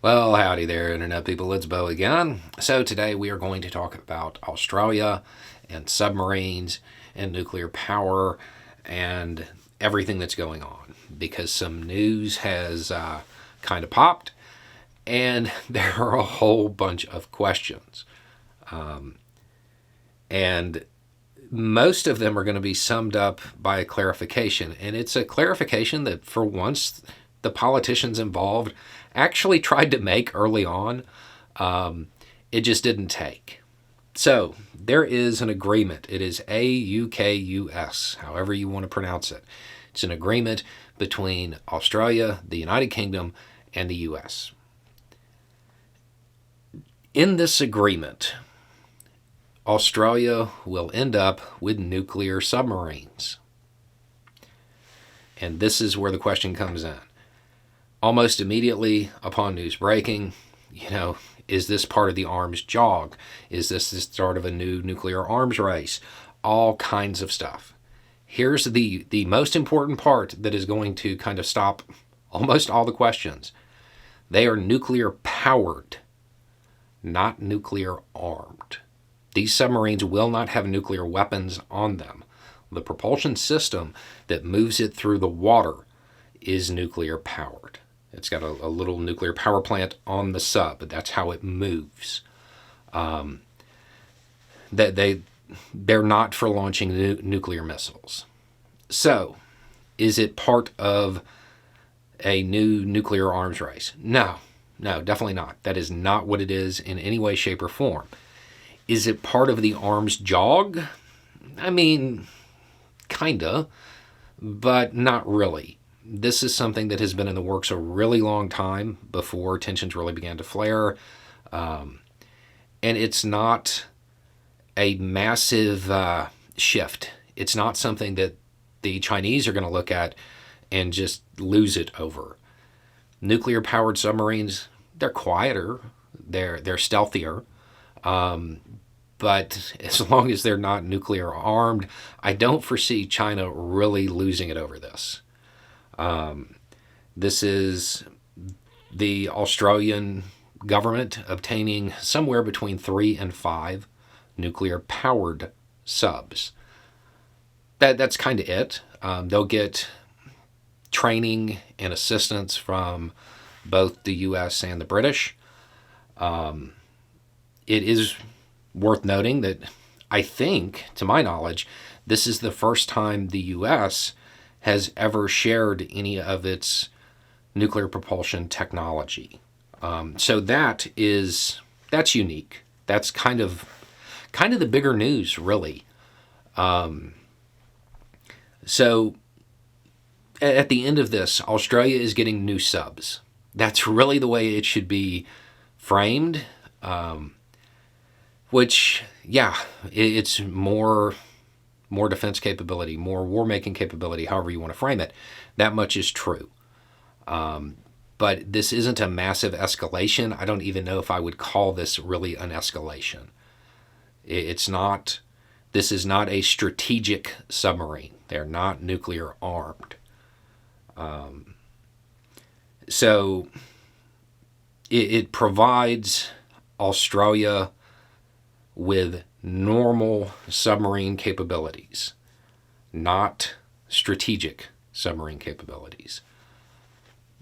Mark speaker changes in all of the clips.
Speaker 1: Well, howdy there, Internet people. It's Bo again. So, today we are going to talk about Australia and submarines and nuclear power and everything that's going on because some news has kind of popped and there are a whole bunch of questions. And most of them are going to be summed up by a clarification. And it's a clarification that, for once, the politicians involved actually tried to make early on. It just didn't take. So there is an agreement. It is AUKUS, however you want to pronounce it. It's an agreement between Australia, the United Kingdom, and the US. In this agreement, Australia will end up with nuclear submarines. And this is where the question comes in. Almost immediately upon news breaking, is this part of the arms jog? Is this the start of a new nuclear arms race? All kinds of stuff. Here's the most important part that is going to kind of stop almost all the questions. They are nuclear powered, not nuclear armed. These submarines will not have nuclear weapons on them. The propulsion system that moves it through the water is nuclear powered. It's got a little nuclear power plant on the sub, but that's how it moves. They're not for launching nuclear missiles. So, is it part of a new nuclear arms race? No, definitely not. That is not what it is in any way, shape, or form. Is it part of the arms jog? I mean, kinda, but not really. This is something that has been in the works a really long time before tensions really began to flare. And it's not a massive shift. It's not something that the Chinese are going to look at and just lose it over. Nuclear-powered submarines, they're quieter, they're stealthier. But as long as they're not nuclear armed, I don't foresee China really losing it over this. This is the Australian government obtaining somewhere between 3 and 5 nuclear-powered subs. That's kind of it. They'll get training and assistance from both the U.S. and the British. It is worth noting that I think, to my knowledge, this is the first time the U.S. has ever shared any of its nuclear propulsion technology. So that's unique. That's kind of the bigger news, really. So at the end of this, Australia is getting new subs. That's really the way it should be framed. Which, it's more defense capability, more war-making capability, however you want to frame it. That much is true. But this isn't a massive escalation. I don't even know if I would call this really an escalation. It's not. This is not a strategic submarine. They're not nuclear armed. So it provides Australia with normal submarine capabilities, not strategic submarine capabilities.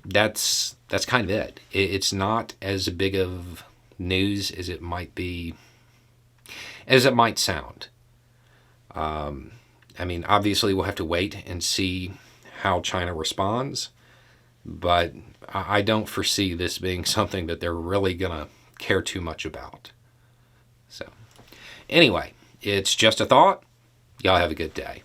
Speaker 1: That's kind of it. It's not as big of news as it might be, as it might sound. Obviously we'll have to wait and see how China responds, but I don't foresee this being something that they're really gonna care too much about. So, anyway, it's just a thought. Y'all have a good day.